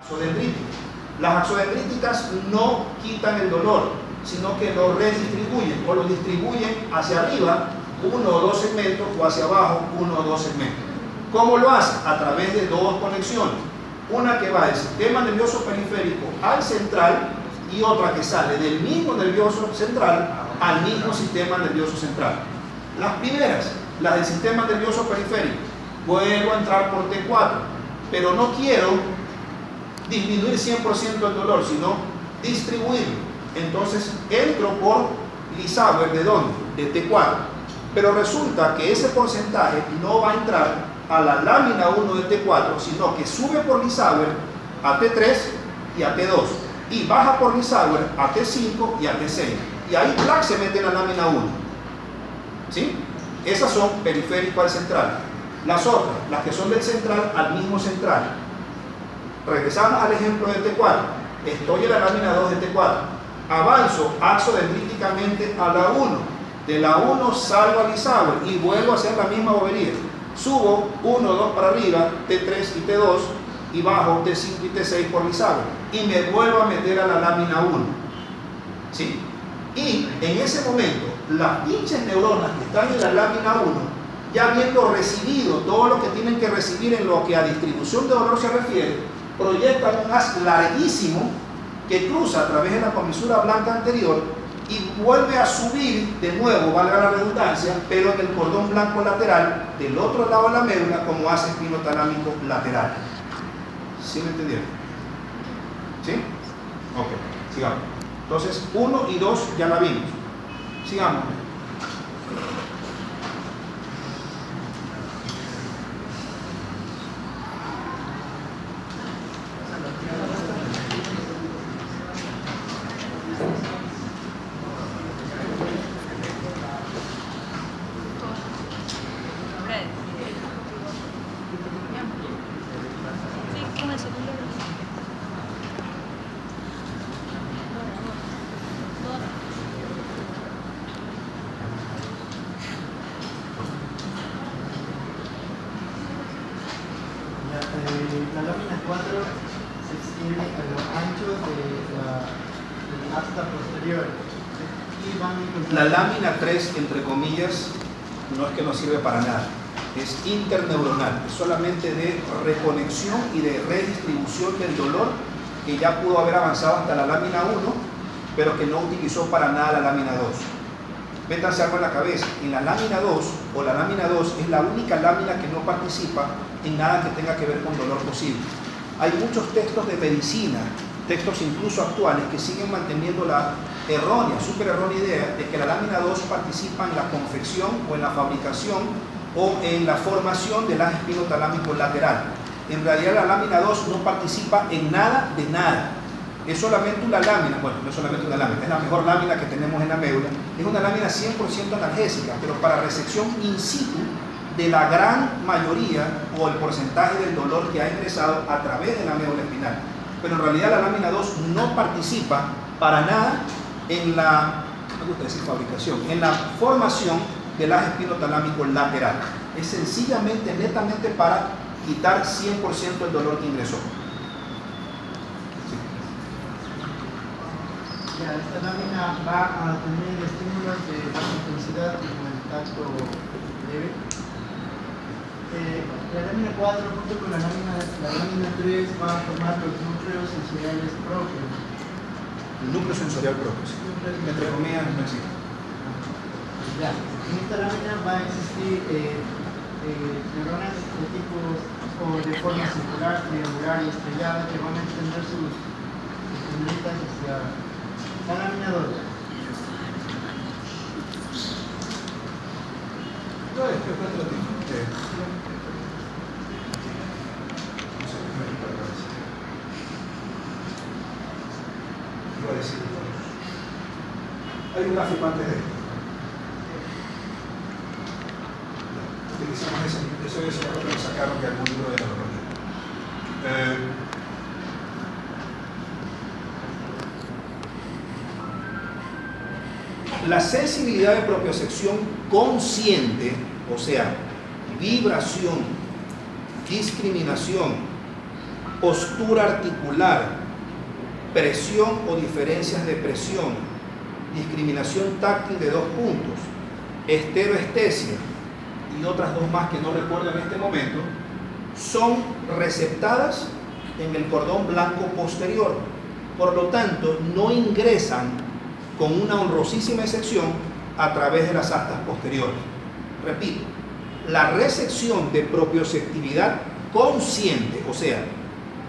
axodendríticas. Las axodendríticas no quitan el dolor, sino que lo redistribuyen o lo distribuyen hacia arriba, 1 o 2 segmentos, o hacia abajo, 1 o 2 segmentos. ¿Cómo lo hace? A través de dos conexiones. Una que va del sistema nervioso periférico al central y otra que sale del mismo nervioso central al mismo sistema nervioso central. Las primeras, las del sistema nervioso periférico, vuelvo a entrar por T4, pero no quiero disminuir 100% el dolor, sino distribuirlo. Entonces entro por Lissauer, ¿de dónde? De T4. Pero resulta que ese porcentaje no va a entrar a la lámina 1 de T4, sino que sube por Lissauer a T3 y a T2, y baja por Lissauer a T5 y a T6. Y ahí ¡plac! Se mete en la lámina 1. ¿Sí? Esas son periférico al central. Las otras, las que son del central al mismo central. Regresamos al ejemplo de T4. Estoy en la lámina 2 de T4. Avanzo axodendríticamente a la 1. De la 1 salgo a Lissauer y vuelvo a hacer la misma bobería. Subo 1, 2 para arriba, T3 y T2, y bajo T5 y T6 por Lissauer. Y me vuelvo a meter a la lámina 1. ¿Sí? Y en ese momento, las pinches neuronas que están en la lámina 1, ya habiendo recibido todo lo que tienen que recibir en lo que a distribución de dolor se refiere, proyectan un haz larguísimo que cruza a través de la comisura blanca anterior y vuelve a subir de nuevo, valga la redundancia, pero en el cordón blanco lateral del otro lado de la médula, como hace espinotalámico lateral. ¿Sí me entendieron? ¿Sí? Ok, sigamos. Entonces, 1 y 2 ya la vimos. Sigamos. La lámina 4 se extiende a lo ancho del asta posterior. Y la lámina 3, entre comillas, no es que no sirve para nada. Es interneuronal, es solamente de reconexión y de redistribución del dolor, que ya pudo haber avanzado hasta la lámina 1, pero que no utilizó para nada la lámina 2. Métanse algo en la cabeza. En la lámina 2 o la lámina 2 es la única lámina que no participa en nada que tenga que ver con dolor posible. Hay muchos textos de medicina, textos incluso actuales, que siguen manteniendo la errónea, súper errónea idea de que la lámina 2 participa en la confección o en la fabricación o en la formación del haz espinotalámico lateral. En realidad la lámina 2 no participa en nada de nada. Es solamente una lámina, bueno, no es solamente una lámina, es la mejor lámina que tenemos en la médula. Es una lámina 100% analgésica, pero para resección in situ de la gran mayoría o el porcentaje del dolor que ha ingresado a través de la médula espinal. Pero en realidad la lámina 2 no participa para nada en la, no me gusta decir fabricación, en la formación del haz espinotalámico lateral. Es sencillamente, netamente para quitar 100% el dolor que ingresó. Ya, esta lámina va a tener estímulos de baja intensidad como el tacto leve. La lámina 4 junto con la lámina 3 va a formar los núcleos sensoriales propios. El núcleo sensorial propio, sí. Entre comillas, no existe. Ya, en esta lámina va a existir neuronas de tipo o de forma circular, triangular y estrellada que van a extender sus puntitas hacia la lámina 2. Hay un gráfico antes de esto. Utilizamos eso lo que sacaron de algún libro de neurología. La sensibilidad de propiocepción consciente, o sea, vibración, discriminación postura articular, presión o diferencias de presión, discriminación táctil de 2 puntos, esteroestesia y otras 2 más que no recuerdo en este momento, son receptadas en el cordón blanco posterior. Por lo tanto, no ingresan, con una honrosísima excepción, a través de las astas posteriores. Repito, la resección de propioceptividad consciente, o sea,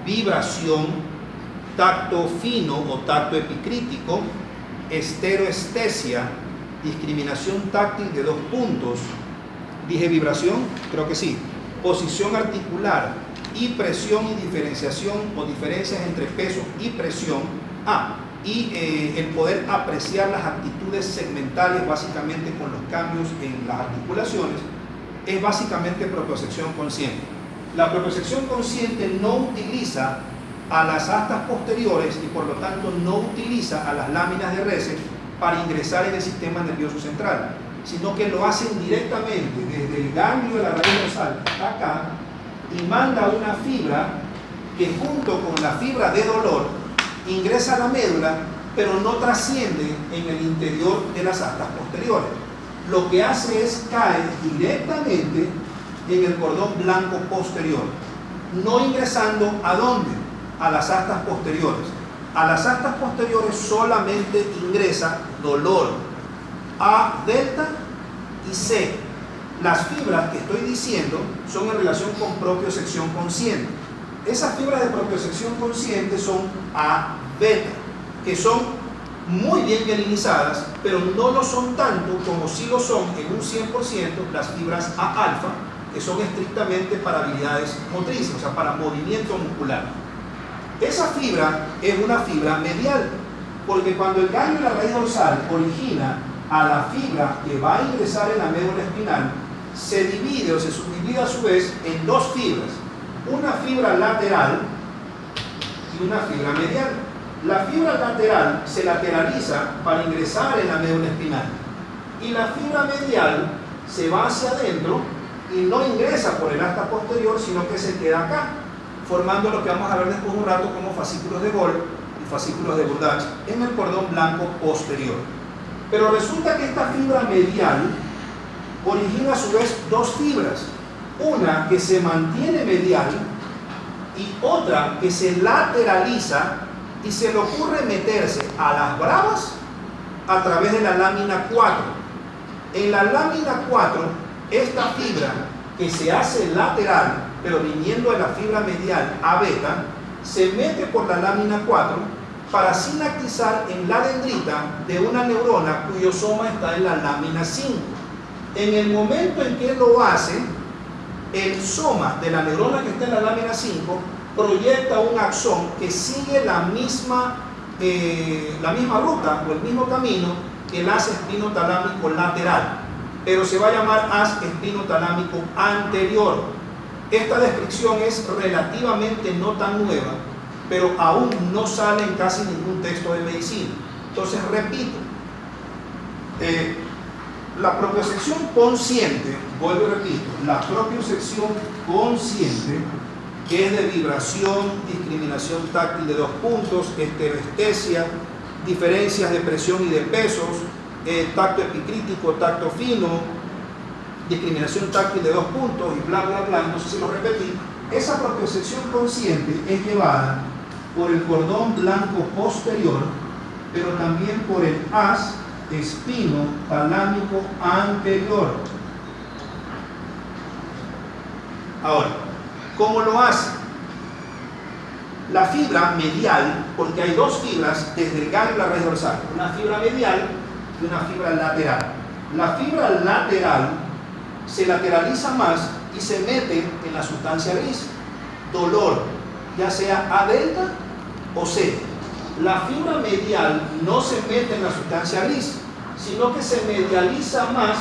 vibración, tacto fino o tacto epicrítico, esteroestesia, discriminación táctil de 2 puntos, dije vibración, creo que sí, posición articular y presión y diferenciación o diferencias entre peso y presión, y el poder apreciar las actitudes segmentales básicamente con los cambios en las articulaciones, es básicamente propiocepción consciente. La propiocepción consciente no utiliza a las astas posteriores y por lo tanto no utiliza a las láminas de Reset para ingresar en el sistema nervioso central, sino que lo hacen directamente desde el ganglio de la raíz dorsal hasta acá y manda una fibra que junto con la fibra de dolor ingresa a la médula, pero no trasciende en el interior de las astas posteriores. Lo que hace es caer directamente en el cordón blanco posterior, no ingresando ¿a dónde? A las astas posteriores. A las astas posteriores solamente ingresa dolor, A, delta y C. Las fibras que estoy diciendo son en relación con propiocepción consciente. Esas fibras de propiocepción consciente son A, beta, que son muy bien mielinizadas, pero no lo son tanto como si lo son en un 100% las fibras A alfa, que son estrictamente para habilidades motrices, o sea, para movimiento muscular. Esa fibra es una fibra medial, porque cuando el ganglio de la raíz dorsal origina a la fibra que va a ingresar en la médula espinal, se divide o se subdivide a su vez en 2 fibras, una fibra lateral y una fibra medial. La fibra lateral se lateraliza para ingresar en la médula espinal y la fibra medial se va hacia adentro y no ingresa por el asta posterior, sino que se queda acá, formando lo que vamos a ver después de un rato como fascículos de Golgi y fascículos de Burdach en el cordón blanco posterior. Pero resulta que esta fibra medial origina a su vez 2 fibras, una que se mantiene medial y otra que se lateraliza y se le ocurre meterse a las bravas a través de la lámina 4. En la lámina 4, esta fibra que se hace lateral, pero viniendo de la fibra medial a beta, se mete por la lámina 4 para sinaptizar en la dendrita de una neurona cuyo soma está en la lámina 5. En el momento en que lo hace, el soma de la neurona que está en la lámina 5 proyecta un axón que sigue la misma ruta o el mismo camino que el haz espinotalámico lateral, pero se va a llamar haz espinotalámico anterior. Esta descripción es relativamente no tan nueva, pero aún no sale en casi ningún texto de medicina. Entonces, repito, la propiocepción consciente, vuelvo y repito, la propiocepción consciente, que es de vibración, discriminación táctil de 2 puntos, esteroestesia, diferencias de presión y de pesos, tacto epicrítico, tacto fino, discriminación táctil de 2 puntos y bla bla bla, no sé si lo repetí. Esa propiocepción consciente es llevada por el cordón blanco posterior, pero también por el haz espino talámico anterior. Ahora, ¿cómo lo hace? La fibra medial, porque hay 2 fibras desde el ganglio a la raíz dorsal, una fibra medial y una fibra lateral. La fibra lateral se lateraliza más y se mete en la sustancia gris, dolor, ya sea A delta o C. La fibra medial no se mete en la sustancia gris, sino que se medializa más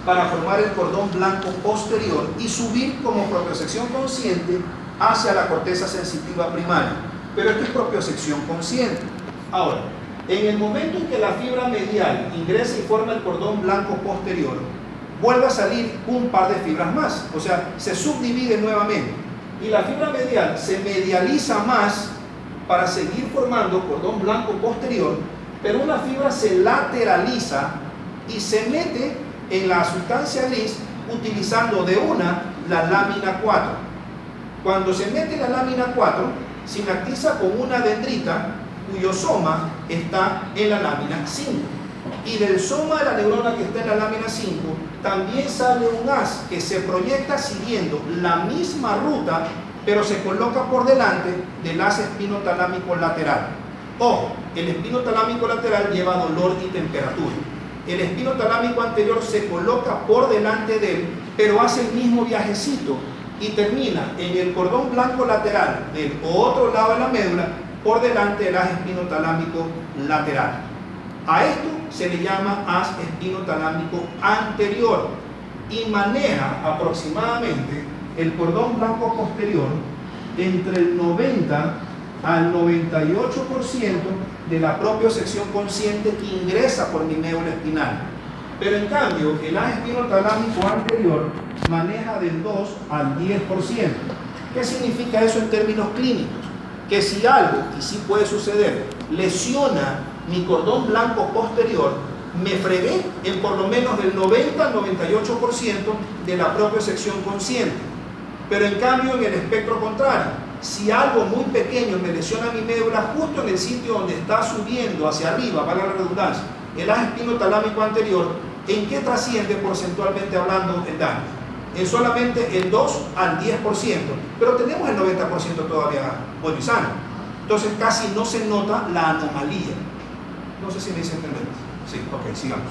para formar el cordón blanco posterior y subir como propiocepción consciente hacia la corteza sensitiva primaria. Pero esto es propiocepción consciente. Ahora, en el momento en que la fibra medial ingresa y forma el cordón blanco posterior, vuelve a salir un par de fibras más, o sea, se subdivide nuevamente. y la fibra medial se medializa más para seguir formando cordón blanco posterior, pero una fibra se lateraliza y se mete en la sustancia gris utilizando de una la lámina 4. Cuando se mete la lámina 4, sinactiza con una dendrita cuyo soma está en la lámina 5. Y del soma de la neurona que está en la lámina 5 también sale un haz que se proyecta siguiendo la misma ruta, pero se coloca por delante del haz espinotalámico lateral. Ojo, el espinotalámico lateral lleva dolor y temperatura. El espinotalámico anterior se coloca por delante de él, pero hace el mismo viajecito y termina en el cordón blanco lateral del otro lado de la médula, por delante del haz espinotalámico lateral. A esto se le llama haz espinotalámico anterior y maneja aproximadamente el cordón blanco posterior entre el 90 al 98% de la propiosección consciente que ingresa por mi médula espinal. Pero en cambio, el haz espinotalámico anterior maneja del 2 al 10%. ¿Qué significa eso en términos clínicos? Que si algo, y sí puede suceder, lesiona mi cordón blanco posterior, me fregué en por lo menos del 90 al 98% de la propiosección consciente. Pero en cambio, en el espectro contrario, si algo muy pequeño me lesiona mi médula justo en el sitio donde está subiendo hacia arriba, valga la redundancia, el haz espinotalámico anterior, ¿en qué trasciende porcentualmente hablando el daño? En solamente el 2 al 10%, pero tenemos el 90% todavía bueno y sano. Entonces casi no se nota la anomalía. No sé si me hice entender. Sí, ok, sigamos.